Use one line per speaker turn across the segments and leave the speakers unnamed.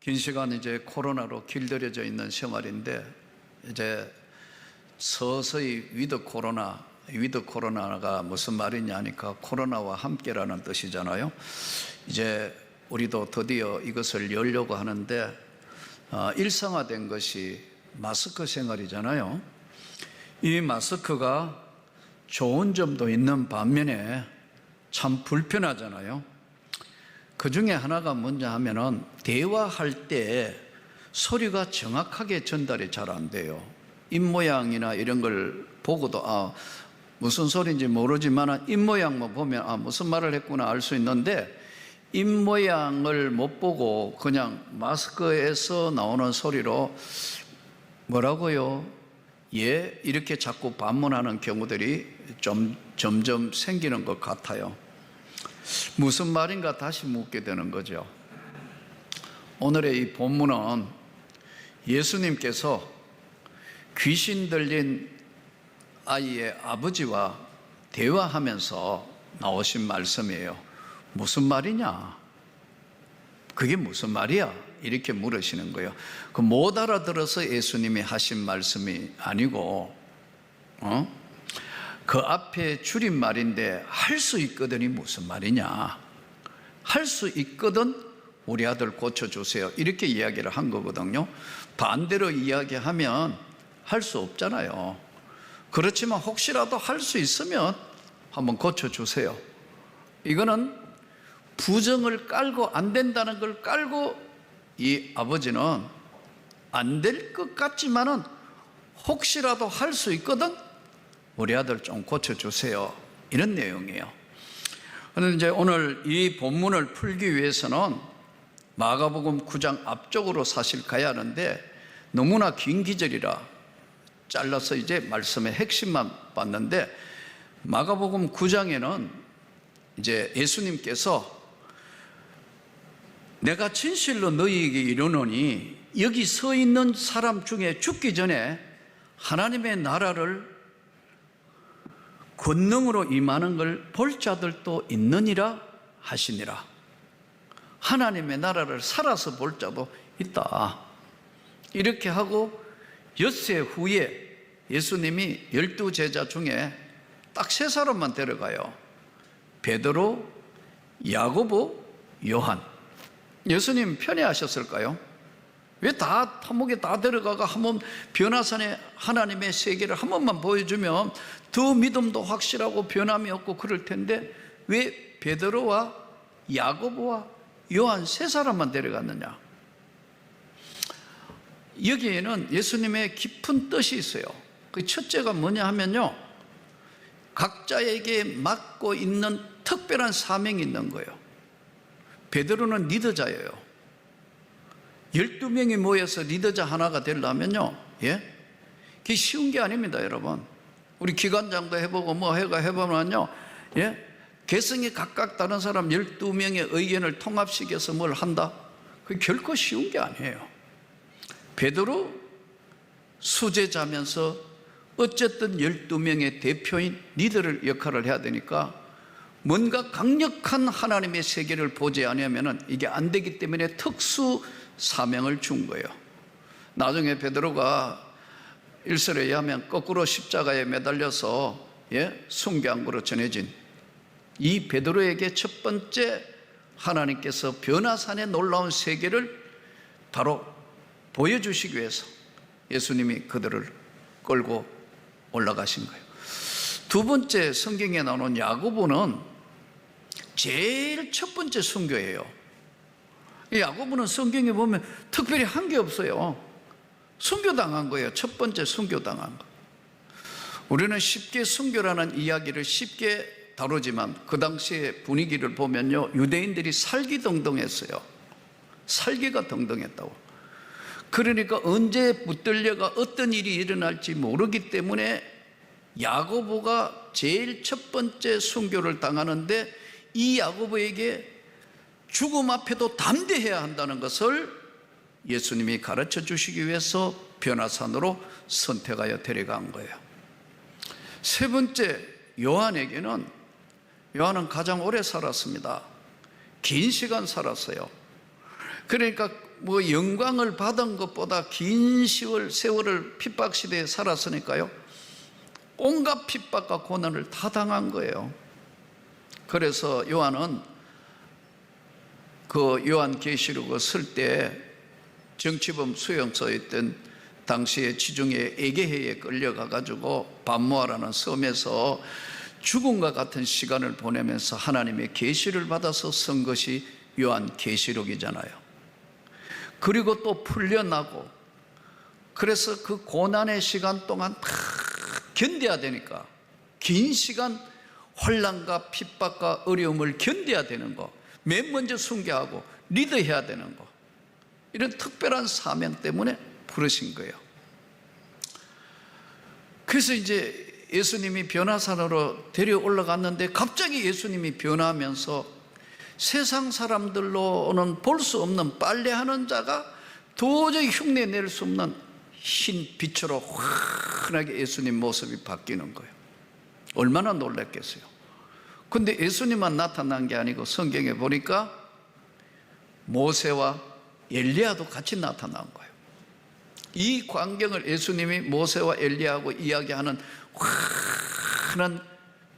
긴 시간 이제 코로나로 길들여져 있는 생활인데, 이제 서서히 위드 코로나가 무슨 말이냐 하니까 코로나와 함께라는 뜻이잖아요. 이제 우리도 드디어 이것을 열려고 하는데, 일상화된 것이 마스크 생활이잖아요. 이 마스크가 좋은 점도 있는 반면에 참 불편하잖아요. 그 중에 하나가 뭐냐 하면은 대화할 때 소리가 정확하게 전달이 잘 안 돼요. 입모양이나 이런 걸 보고도 무슨 소리인지 모르지만 입모양만 보면 무슨 말을 했구나 알 수 있는데, 입모양을 못 보고 그냥 마스크에서 나오는 소리로 뭐라고요? 예? 이렇게 자꾸 반문하는 경우들이 점점 생기는 것 같아요. 무슨 말인가 다시 묻게 되는 거죠. 오늘의 이 본문은 예수님께서 귀신 들린 아이의 아버지와 대화하면서 나오신 말씀이에요. 무슨 말이냐? 그게 무슨 말이야? 이렇게 물으시는 거예요. 그 못 알아들어서 예수님이 하신 말씀이 아니고, 그 앞에 줄임말인데 할 수 있거든이 무슨 말이냐? 할 수 있거든 우리 아들 고쳐주세요, 이렇게 이야기를 한 거거든요. 반대로 이야기하면 할 수 없잖아요. 그렇지만 혹시라도 할 수 있으면 한번 고쳐주세요. 이거는 부정을 깔고 안 된다는 걸 깔고 이 아버지는 안 될 것 같지만은 혹시라도 할 수 있거든 우리 아들 좀 고쳐주세요, 이런 내용이에요. 그런데 이제 오늘 이 본문을 풀기 위해서는 마가복음 9장 앞쪽으로 사실 가야 하는데 너무나 긴 기절이라 잘라서 이제 말씀의 핵심만 봤는데, 마가복음 9장에는 이제 예수님께서 내가 진실로 너희에게 이르노니 여기 서 있는 사람 중에 죽기 전에 하나님의 나라를 권능으로 임하는 걸 볼 자들도 있느니라 하시니라. 하나님의 나라를 살아서 볼 자도 있다. 이렇게 하고 엿새 후에 예수님이 12제자 중에 딱 3사람만 데려가요. 베드로, 야고보, 요한. 예수님 편애하셨을까요? 왜 다 탐욕에 다 데려가가 한번 변화산에 하나님의 세계를 한 번만 보여주면 더 믿음도 확실하고 변함이 없고 그럴 텐데 왜 베드로와 야고보와 요한 3사람만 데려갔느냐? 여기에는 예수님의 깊은 뜻이 있어요. 그 첫째가 뭐냐 하면요, 각자에게 맡고 있는 특별한 사명이 있는 거예요. 베드로는 리더자예요. 12명이 모여서 리더자 하나가 되려면요, 그게 쉬운 게 아닙니다, 여러분. 우리 기관장도 해보고 해보면요, 개성이 각각 다른 사람 12명의 의견을 통합시켜서 뭘 한다? 그게 결코 쉬운 게 아니에요. 베드로 수제자면서 어쨌든 12명의 대표인 리더를 역할을 해야 되니까 뭔가 강력한 하나님의 세계를 보지 않으면 이게 안 되기 때문에 특수 사명을 준 거예요. 나중에 베드로가 일설에 의하면 거꾸로 십자가에 매달려서 순교한 거로 전해진 이 베드로에게 첫 번째 하나님께서 변화산의 놀라운 세계를 바로 보여주시기 위해서 예수님이 그들을 끌고 올라가신 거예요. 두 번째 성경에 나오는 야고보는 제일 첫 번째 순교예요. 야고보는 성경에 보면 특별히 한 게 없어요. 순교당한 거예요. 첫 번째 순교당한 거. 우리는 쉽게 순교라는 이야기를 쉽게 다루지만 그 당시의 분위기를 보면요, 유대인들이 살기등등했어요. 살기가 등등했다고. 그러니까 언제 붙들려가 어떤 일이 일어날지 모르기 때문에 야고보가 제일 첫 번째 순교를 당하는데, 이 야고보에게 죽음 앞에도 담대해야 한다는 것을 예수님이 가르쳐 주시기 위해서 변화산으로 선택하여 데려간 거예요. 세 번째, 요한은 가장 오래 살았습니다. 긴 시간 살았어요. 그러니까 뭐 영광을 받은 것보다 긴 세월을 핍박 시대에 살았으니까요, 온갖 핍박과 고난을 다 당한 거예요. 그래서 요한은 그 요한계시록을 쓸 때 정치범 수용소에 있던 당시에 지중해 에게해에 끌려가 가지고 반모아라는 섬에서 죽음과 같은 시간을 보내면서 하나님의 계시를 받아서 쓴 것이 요한계시록이잖아요. 그리고 또 풀려나고, 그래서 그 고난의 시간 동안 다 견뎌야 되니까, 긴 시간 환난과 핍박과 어려움을 견뎌야 되는 거, 맨 먼저 순교하고 리드해야 되는 거, 이런 특별한 사명 때문에 부르신 거예요. 그래서 이제 예수님이 변화산으로 데려 올라갔는데 갑자기 예수님이 변화하면서 세상 사람들로는 볼 수 없는 빨래하는 자가 도저히 흉내낼 수 없는 흰 빛으로 환하게 예수님 모습이 바뀌는 거예요. 얼마나 놀랐겠어요. 근데 예수님만 나타난 게 아니고 성경에 보니까 모세와 엘리야도 같이 나타난 거예요. 이 광경을 예수님이 모세와 엘리야하고 이야기하는 환한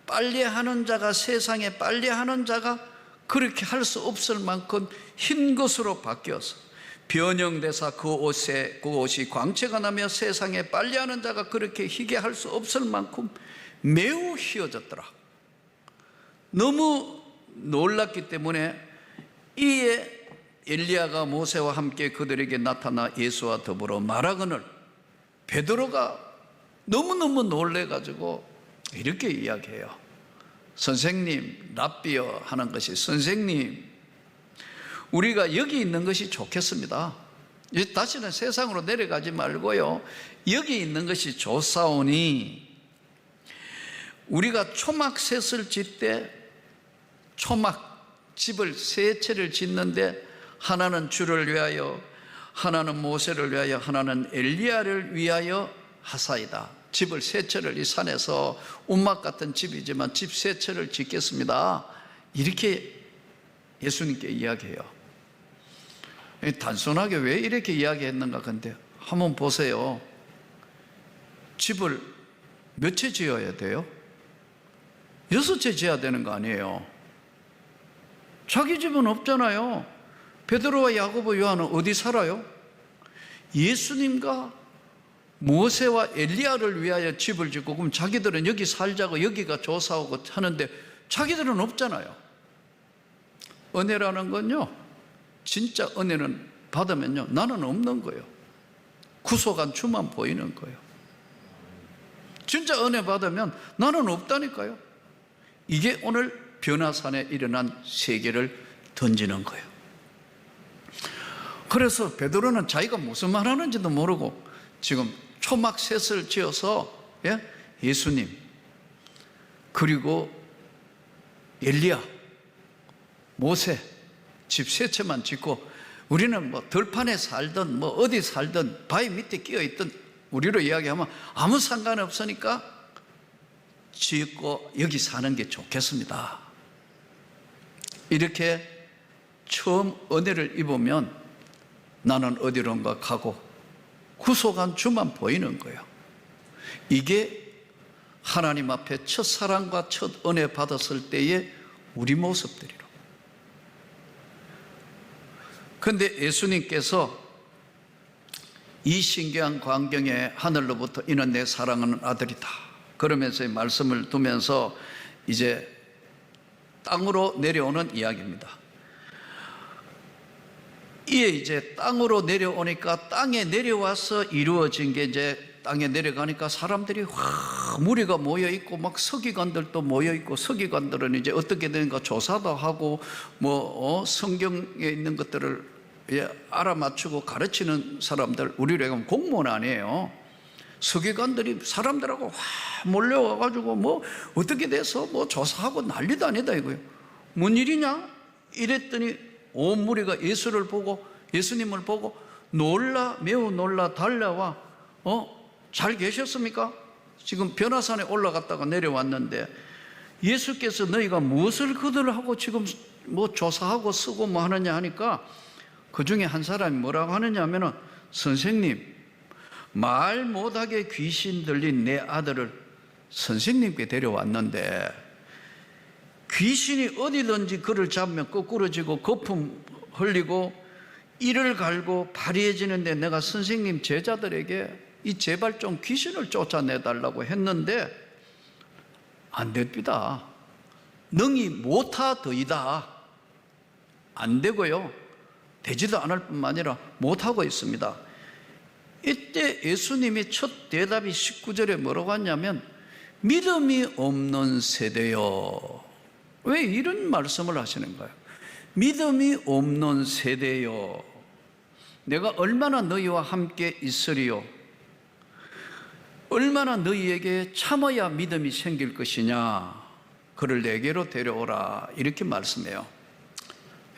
빨래하는 자가, 세상에 빨래하는 자가 그렇게 할 수 없을 만큼 흰 것으로 바뀌어서 변형돼서 그 옷이 광채가 나며 세상에 빨래하는 자가 그렇게 희게 할 수 없을 만큼 매우 희어졌더라. 너무 놀랐기 때문에 이에 엘리야가 모세와 함께 그들에게 나타나 예수와 더불어 말하거늘 베드로가 너무너무 놀래가지고 이렇게 이야기해요. 선생님, 랍비여 하는 것이, 선생님, 우리가 여기 있는 것이 좋겠습니다. 다시는 세상으로 내려가지 말고요, 여기 있는 것이 좋사오니 우리가 초막셋을 짓되 초막집을 세 채를 짓는데 하나는 주를 위하여, 하나는 모세를 위하여, 하나는 엘리야를 위하여 하사이다. 집을 세 채를 이 산에서 운막 같은 집이지만 집 세 채를 짓겠습니다. 이렇게 예수님께 이야기해요. 단순하게 왜 이렇게 이야기했는가? 근데 한번 보세요. 집을 몇 채 지어야 돼요? 6채 지어야 되는 거 아니에요? 자기 집은 없잖아요. 베드로와 야고보, 요한은 어디 살아요? 예수님과 모세와 엘리야를 위하여 집을 짓고, 그럼 자기들은 여기 살자고 여기가 조사하고 하는데 자기들은 없잖아요. 은혜라는 건요, 진짜 은혜는 받으면요, 나는 없는 거예요. 구속한 주만 보이는 거예요. 진짜 은혜 받으면 나는 없다니까요. 이게 오늘 변화산에 일어난 세계를 던지는 거예요. 그래서 베드로는 자기가 무슨 말 하는지도 모르고 지금 초막셋을 지어서 예수님 그리고 엘리야, 모세 집 세 채만 짓고, 우리는 뭐 들판에 살든 뭐 어디 살든 바위 밑에 끼어 있든 우리로 이야기하면 아무 상관 없으니까 짓고 여기 사는 게 좋겠습니다. 이렇게 처음 은혜를 입으면 나는 어디론가 가고 구속한 주만 보이는 거예요. 이게 하나님 앞에 첫 사랑과 첫 은혜 받았을 때의 우리 모습들이로. 그런데 예수님께서 이 신기한 광경에 하늘로부터 이는 내 사랑하는 아들이다 그러면서 말씀을 두면서 이제 땅으로 내려오는 이야기입니다. 이에 이제 땅으로 내려오니까, 땅에 내려와서 이루어진 게, 이제 땅에 내려가니까 사람들이 무리가 모여 있고 막 서기관들도 모여 있고, 서기관들은 이제 어떻게 되는가 조사도 하고 성경에 있는 것들을 알아맞추고 가르치는 사람들, 우리로 하면 공무원 아니에요. 서기관들이 사람들하고 몰려와가지고 뭐 어떻게 돼서 뭐 조사하고 난리도 아니다 이거예요. 뭔 일이냐? 이랬더니 온 무리가 예수님을 보고 매우 놀라 달려와 잘 계셨습니까? 지금 변화산에 올라갔다가 내려왔는데 예수께서 너희가 무엇을 그들하고 지금 뭐 조사하고 쓰고 뭐 하느냐 하니까 그 중에 한 사람이 뭐라고 하느냐 하면은, 선생님, 말 못하게 귀신 들린 내 아들을 선생님께 데려왔는데 귀신이 어디든지 그를 잡으면 거꾸러지고 거품 흘리고 이를 갈고 발휘해지는데, 내가 선생님 제자들에게 이 제발 좀 귀신을 쫓아내달라고 했는데 안 됩니다. 능히 못하더이다. 안 되고요, 되지도 않을 뿐만 아니라 못하고 있습니다. 이때 예수님이 첫 대답이 19절에 뭐라고 하냐면, 믿음이 없는 세대요. 왜 이런 말씀을 하시는 거예요? 믿음이 없는 세대요, 내가 얼마나 너희와 함께 있으리요, 얼마나 너희에게 참아야 믿음이 생길 것이냐, 그를 내게로 데려오라, 이렇게 말씀해요.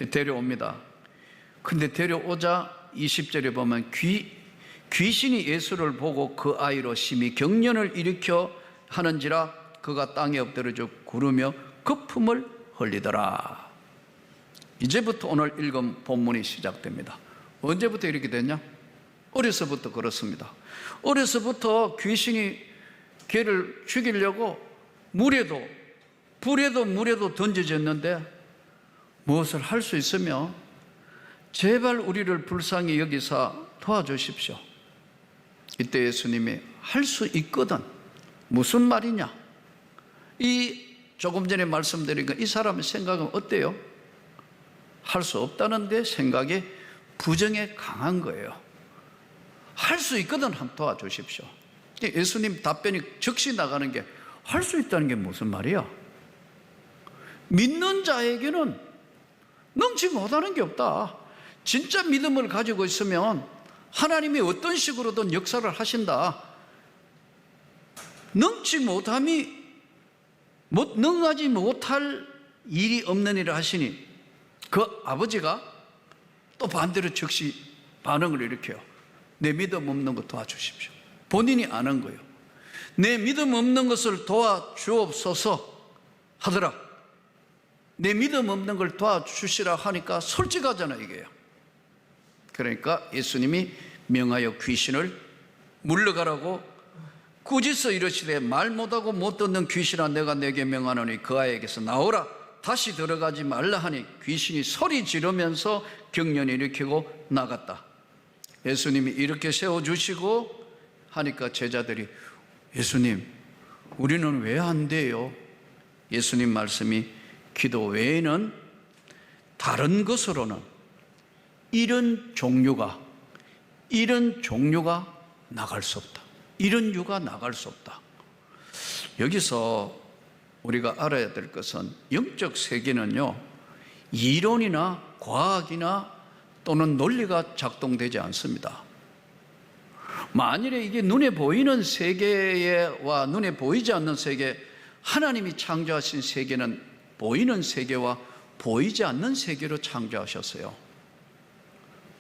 데려옵니다. 근데 데려오자 20절에 보면 귀신이 예수를 보고 그 아이로 심히 경련을 일으켜 하는지라 그가 땅에 엎드려져 구르며 거품을 흘리더라. 이제부터 오늘 읽은 본문이 시작됩니다. 언제부터 이렇게 됐냐? 어려서부터 그렇습니다. 어려서부터 귀신이 걔를 죽이려고 물에도 불에도 물에도 던져졌는데 무엇을 할 수 있으며, 제발 우리를 불쌍히 여기사 도와주십시오. 이때 예수님이 할 수 있거든. 무슨 말이냐? 이 조금 전에 말씀드린 거, 이 사람의 생각은 어때요? 할 수 없다는데 생각이 부정에 강한 거예요. 할 수 있거든, 한번 도와주십시오. 예수님 답변이 즉시 나가는 게, 할 수 있다는 게 무슨 말이야? 믿는 자에게는 능치 못하는 게 없다. 진짜 믿음을 가지고 있으면 하나님이 어떤 식으로든 역사를 하신다. 능하지 못할 일이 없는 일을 하시니 그 아버지가 또 반대로 즉시 반응을 일으켜요. 내 믿음 없는 것 도와주십시오. 본인이 아는 거예요. 내 믿음 없는 것을 도와주옵소서 하더라. 내 믿음 없는 걸 도와주시라 하니까 솔직하잖아, 이게요. 그러니까 예수님이 명하여 귀신을 물러가라고 꾸짖어 이르시되, 말 못하고 못 듣는 귀신아, 내가 내게 명하노니 그 아이에게서 나오라. 다시 들어가지 말라 하니 귀신이 소리 지르면서 경련을 일으키고 나갔다. 예수님이 이렇게 세워주시고 하니까 제자들이, 예수님, 우리는 왜 안 돼요? 예수님 말씀이, 기도 외에는 다른 것으로는 이런 종류가 나갈 수 없다. 이런 유가 나갈 수 없다. 여기서 우리가 알아야 될 것은, 영적 세계는요, 이론이나 과학이나 또는 논리가 작동되지 않습니다. 만일에 이게 눈에 보이는 세계와 눈에 보이지 않는 세계, 하나님이 창조하신 세계는 보이는 세계와 보이지 않는 세계로 창조하셨어요.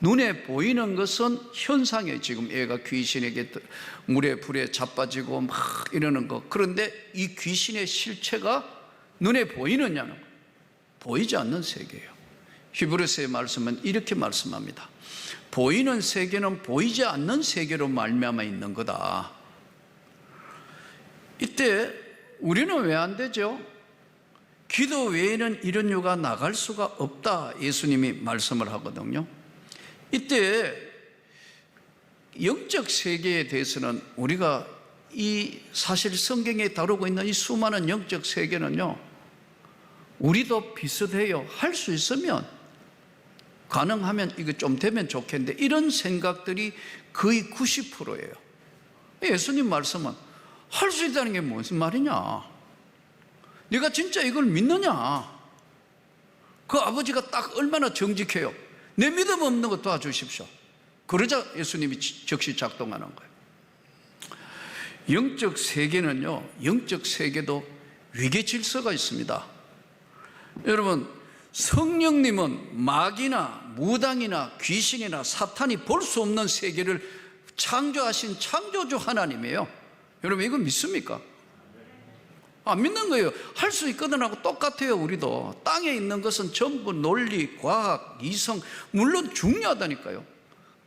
눈에 보이는 것은 현상에, 지금 애가 귀신에게 물에 불에 자빠지고 막 이러는 거. 그런데 이 귀신의 실체가 눈에 보이느냐는 보이지 않는 세계예요. 히브리서의 말씀은 이렇게 말씀합니다. 보이는 세계는 보이지 않는 세계로 말미암아 있는 거다. 이때 우리는 왜 안 되죠? 기도 외에는 이런 유가 나갈 수가 없다, 예수님이 말씀을 하거든요. 이때 영적 세계에 대해서는 우리가 이 사실 성경에 다루고 있는 이 수많은 영적 세계는요, 우리도 비슷해요. 할 수 있으면, 가능하면 이거 좀 되면 좋겠는데, 이런 생각들이 거의 90%예요. 예수님 말씀은 할 수 있다는 게 무슨 말이냐? 네가 진짜 이걸 믿느냐? 그 아버지가 딱 얼마나 정직해요. 내 믿음 없는 거 도와주십시오. 그러자 예수님이 즉시 작동하는 거예요. 영적 세계는요, 영적 세계도 위계 질서가 있습니다. 여러분, 성령님은 마귀나 무당이나 귀신이나 사탄이 볼 수 없는 세계를 창조하신 창조주 하나님이에요. 여러분, 이거 믿습니까? 안 믿는 거예요. 할 수 있거든 하고 똑같아요. 우리도 땅에 있는 것은 전부 논리, 과학, 이성 물론 중요하다니까요.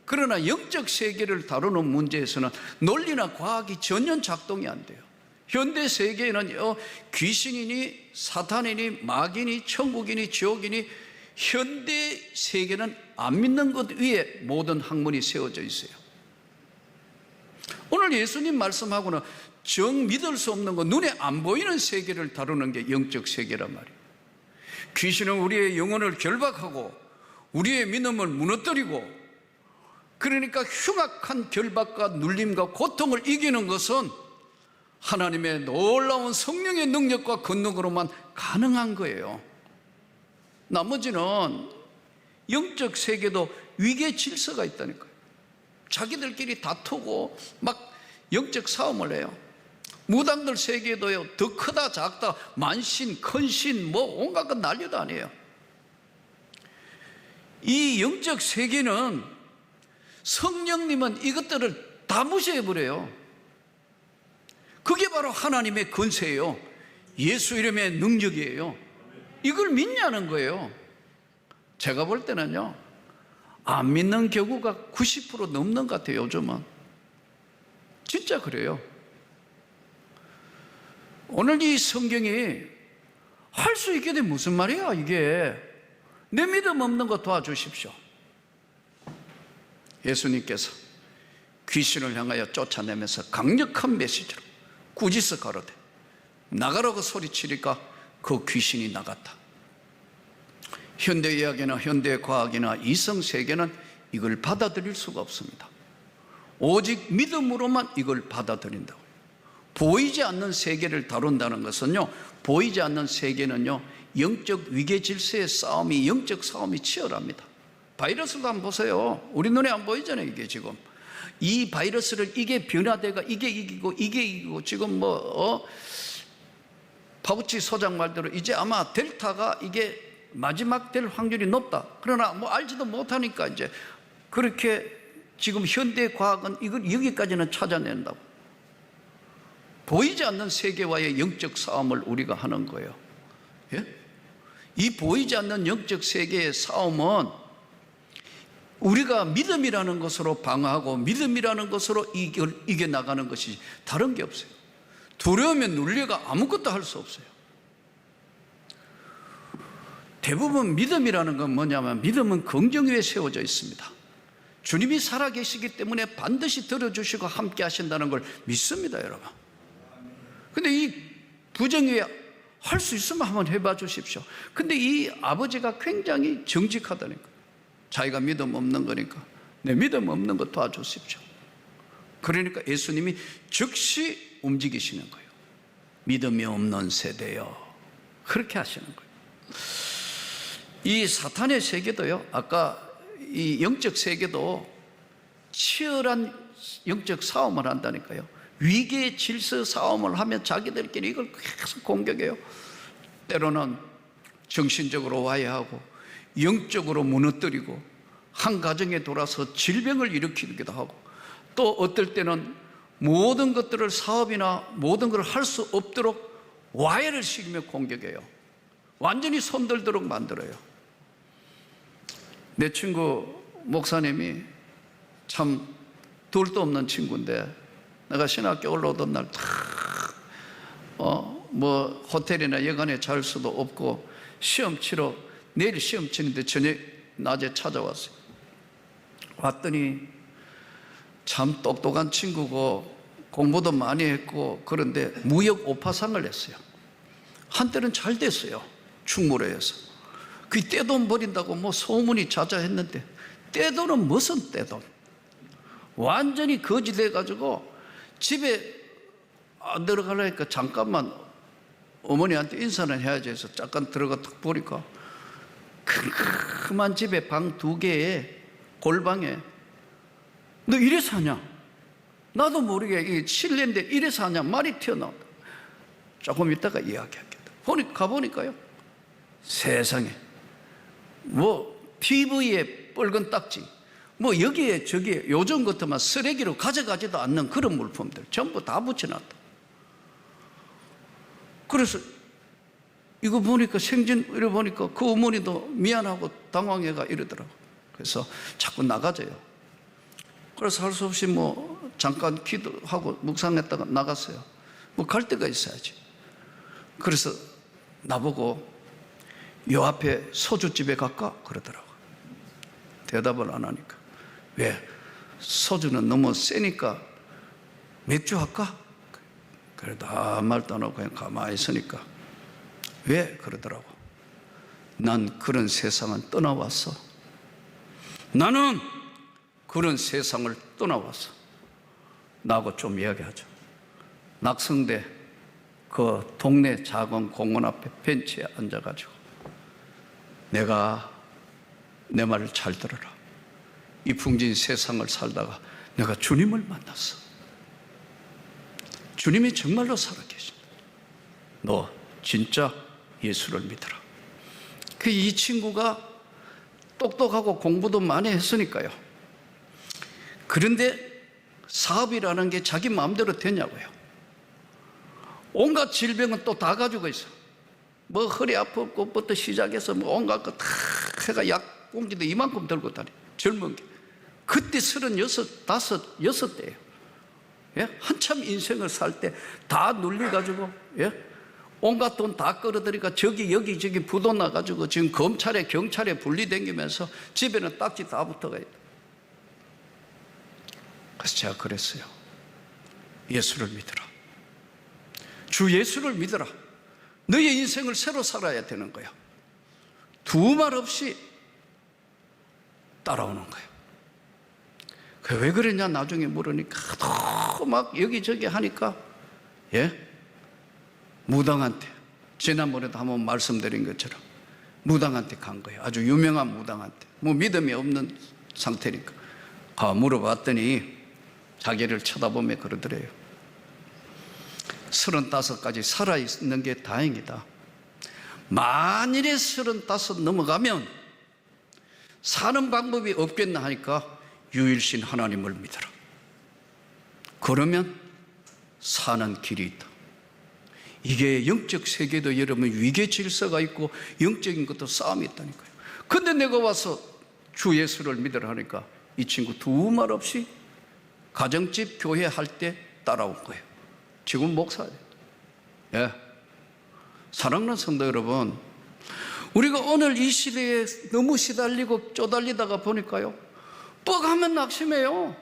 그러나 영적 세계를 다루는 문제에서는 논리나 과학이 전혀 작동이 안 돼요. 현대 세계에는 귀신이니 사탄이니 마귀니 천국이니 지옥이니 현대 세계는 안 믿는 것 위에 모든 학문이 세워져 있어요. 오늘 예수님 말씀하고는 정 믿을 수 없는 것, 눈에 안 보이는 세계를 다루는 게 영적 세계란 말이에요. 귀신은 우리의 영혼을 결박하고 우리의 믿음을 무너뜨리고, 그러니까 흉악한 결박과 눌림과 고통을 이기는 것은 하나님의 놀라운 성령의 능력과 권능으로만 가능한 거예요. 나머지는 영적 세계도 위계 질서가 있다니까요. 자기들끼리 다투고 막 영적 싸움을 해요. 무당들 세계도요, 더 크다 작다 만신 큰신 뭐 온갖 건 난리도 아니에요. 이 영적 세계는 성령님은 이것들을 다 무시해버려요. 그게 바로 하나님의 권세예요. 예수 이름의 능력이에요. 이걸 믿냐는 거예요. 제가 볼 때는요, 안 믿는 경우가 90% 넘는 것 같아요. 요즘은 진짜 그래요. 오늘 이 성경이 할 수 있게 된 무슨 말이야 이게. 내 믿음 없는 거 도와주십시오. 예수님께서 귀신을 향하여 쫓아내면서 강력한 메시지로 꾸짖어 가로되 나가라고 소리치니까 그 귀신이 나갔다. 현대의학이나 현대과학이나 이성세계는 이걸 받아들일 수가 없습니다. 오직 믿음으로만 이걸 받아들인다고. 보이지 않는 세계를 다룬다는 것은요, 보이지 않는 세계는요, 영적 위계 질서의 싸움이, 영적 싸움이 치열합니다. 바이러스도 한번 보세요. 우리 눈에 안 보이잖아요. 이게 지금 이 바이러스를 이게 변화돼가 이게 이기고 지금 파우치 소장 말대로 이제 아마 델타가 이게 마지막 될 확률이 높다. 그러나 뭐 알지도 못하니까 이제 그렇게 지금 현대 과학은 이걸 여기까지는 찾아낸다고. 보이지 않는 세계와의 영적 싸움을 우리가 하는 거예요. 예? 이 보이지 않는 영적 세계의 싸움은 우리가 믿음이라는 것으로 방어하고 믿음이라는 것으로 이겨나가는 것이 다른 게 없어요. 두려우면 눌려가 아무것도 할 수 없어요. 대부분 믿음이라는 건 뭐냐면, 믿음은 긍정 위에 세워져 있습니다. 주님이 살아계시기 때문에 반드시 들어주시고 함께 하신다는 걸 믿습니다, 여러분. 근데 이 부정 위에 할 수 있으면 한번 해봐 주십시오. 근데 이 아버지가 굉장히 정직하다니까. 자기가 믿음 없는 거니까 내 믿음 없는 거 도와주십시오. 그러니까 예수님이 즉시 움직이시는 거예요. 믿음이 없는 세대요, 그렇게 하시는 거예요. 이 사탄의 세계도요, 아까 이 영적 세계도 치열한 영적 싸움을 한다니까요. 위계 질서 싸움을 하면 자기들끼리 이걸 계속 공격해요. 때로는 정신적으로 와해하고 영적으로 무너뜨리고 한 가정에 돌아서 질병을 일으키기도 하고, 또 어떨 때는 모든 것들을 사업이나 모든 걸 할 수 없도록 와해를 시키며 공격해요. 완전히 손들도록 만들어요. 내 친구 목사님이 참 둘도 없는 친구인데, 내가 신학교 올라오던 날 호텔이나 여관에 잘 수도 없고 시험 치러, 내일 시험 치는데 저녁 낮에 찾아왔어요. 왔더니 참 똑똑한 친구고 공부도 많이 했고, 그런데 무역 오파상을 했어요. 한때는 잘 됐어요. 충무로에서. 그 떼돈 버린다고 뭐 소문이 자자했는데, 떼돈은 무슨 떼돈? 완전히 거지돼 가지고 집에 안 들어가려니까 잠깐만 어머니한테 인사는 해야지 해서 잠깐 들어가 딱 보니까 큼큼한 집에 방 2개에 골방에, 너 이래 사냐? 나도 모르게 이게 실내인데 이래 사냐? 말이 튀어나온다. 조금 있다가 이야기하겠다. 가보니까요, 세상에 뭐 TV에 빨간 딱지, 뭐 여기에 저기에 요즘 같으면 쓰레기로 가져가지도 않는 그런 물품들 전부 다 붙여놨다. 그래서 이거 보니까 생진 이러 보니까 그 어머니도 미안하고 당황해가 이러더라고. 그래서 자꾸 나가져요. 그래서 할 수 없이 뭐 잠깐 기도하고 묵상했다가 나갔어요. 뭐 갈 데가 있어야지. 그래서 나보고 요 앞에 소주집에 갈까? 그러더라고. 대답을 안 하니까. 왜? 소주는 너무 세니까 맥주 할까? 그래도 아무 말도 안 하고 그냥 가만히 있으니까. 왜? 그러더라고. 난 그런 세상은 떠나왔어. 나는 그런 세상을 떠나왔어. 나하고 좀 이야기하죠. 낙성대 그 동네 작은 공원 앞에 벤치에 앉아가지고 내가 내 말을 잘 들어라. 이 풍진 세상을 살다가 내가 주님을 만났어. 주님이 정말로 살아계신다. 너 진짜 예수를 믿어라. 이 친구가 똑똑하고 공부도 많이 했으니까요. 그런데 사업이라는 게 자기 마음대로 되냐고요. 온갖 질병은 또 다 가지고 있어. 뭐 허리 아픈 것부터 시작해서 뭐 온갖 거 다 해가 약봉지도 이만큼 들고 다니. 젊은 게. 그때 36, 5, 6대예요. 예? 한참 인생을 살 때 다 눌려가지고, 예? 온갖 돈 다 끌어들이니까 저기 여기 부도 나가지고 지금 검찰에 경찰에 분리댕기면서 집에는 딱지 다 붙어가 있다. 그래서 제가 그랬어요. 예수를 믿어라. 주 예수를 믿어라. 너의 인생을 새로 살아야 되는 거야. 두 말 없이 따라오는 거예요. 왜 그랬냐 나중에 물으니까 하도 막 여기저기 하니까, 예? 무당한테, 지난번에도 한번 말씀드린 것처럼 무당한테 간 거예요. 아주 유명한 무당한테. 뭐 믿음이 없는 상태니까. 물어봤더니 자기를 쳐다보며 그러더래요. 35까지 살아있는 게 다행이다. 만일에 35 넘어가면 사는 방법이 없겠나 하니까 유일신 하나님을 믿어라. 그러면 사는 길이 있다. 이게 영적 세계도 여러분 위계 질서가 있고 영적인 것도 싸움이 있다니까요. 근데 내가 와서 주 예수를 믿으라 하니까 이 친구 두 말 없이 가정집 교회 할 때 따라온 거예요. 지금 목사예요. 예. 사랑하는 성도 여러분, 우리가 오늘 이 시대에 너무 시달리고 쪼달리다가 보니까요, 뻑하면 낙심해요.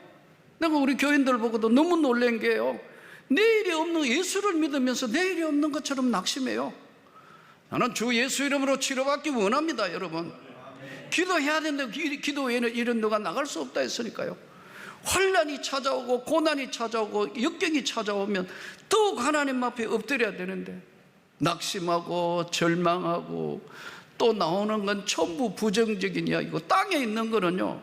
내가 우리 교인들 보고도 너무 놀란 게요, 내일이 없는, 예수를 믿으면서 내일이 없는 것처럼 낙심해요. 나는 주 예수 이름으로 치료받기 원합니다. 여러분, 기도해야 되는데 기도에는 이런 누가 나갈 수 없다 했으니까요. 환난이 찾아오고 고난이 찾아오고 역경이 찾아오면 더욱 하나님 앞에 엎드려야 되는데 낙심하고 절망하고 또 나오는 건 전부 부정적인 이야기고, 땅에 있는 거는요,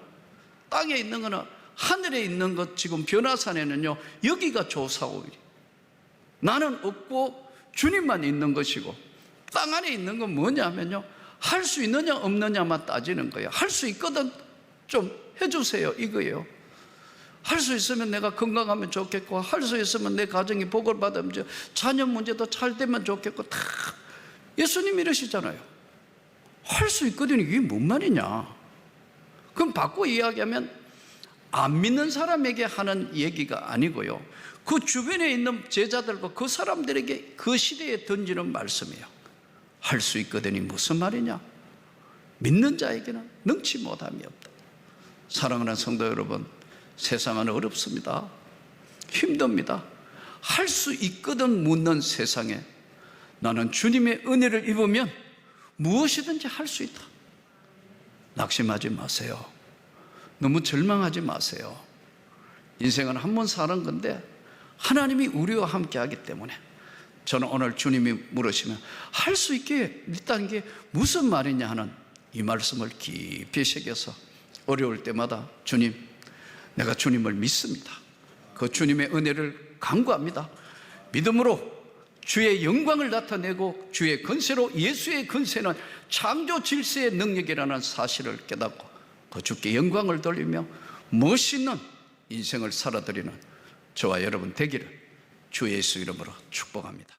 땅에 있는 거는 하늘에 있는 것, 지금 변화산에는요, 여기가 조사오일이. 나는 없고 주님만 있는 것이고, 땅 안에 있는 건 뭐냐면요, 할 수 있느냐 없느냐만 따지는 거예요. 할 수 있거든 좀 해주세요, 이거예요. 할 수 있으면 내가 건강하면 좋겠고, 할 수 있으면 내 가정이 복을 받으면 자녀 문제도 잘 되면 좋겠고, 다 예수님 이러시잖아요. 할 수 있거든. 이게 뭔 말이냐. 그럼 바꿔 이야기하면 안 믿는 사람에게 하는 얘기가 아니고요, 그 주변에 있는 제자들과 그 사람들에게 그 시대에 던지는 말씀이에요. 할 수 있거든이 무슨 말이냐. 믿는 자에게는 능치 못함이 없다. 사랑하는 성도 여러분, 세상은 어렵습니다. 힘듭니다. 할 수 있거든 묻는 세상에 나는 주님의 은혜를 입으면 무엇이든지 할 수 있다. 낙심하지 마세요. 너무 절망하지 마세요. 인생은 한 번 사는 건데 하나님이 우리와 함께 하기 때문에, 저는 오늘 주님이 물으시면 할 수 있게 믿다는 게 무슨 말이냐 하는 이 말씀을 깊이 새겨서 어려울 때마다 주님, 내가 주님을 믿습니다. 그 주님의 은혜를 간구합니다. 믿음으로 주의 영광을 나타내고 주의 권세로, 예수의 권세는 창조 질서의 능력이라는 사실을 깨닫고 그 주께 영광을 돌리며 멋있는 인생을 살아드리는 저와 여러분 되기를 주 예수 이름으로 축복합니다.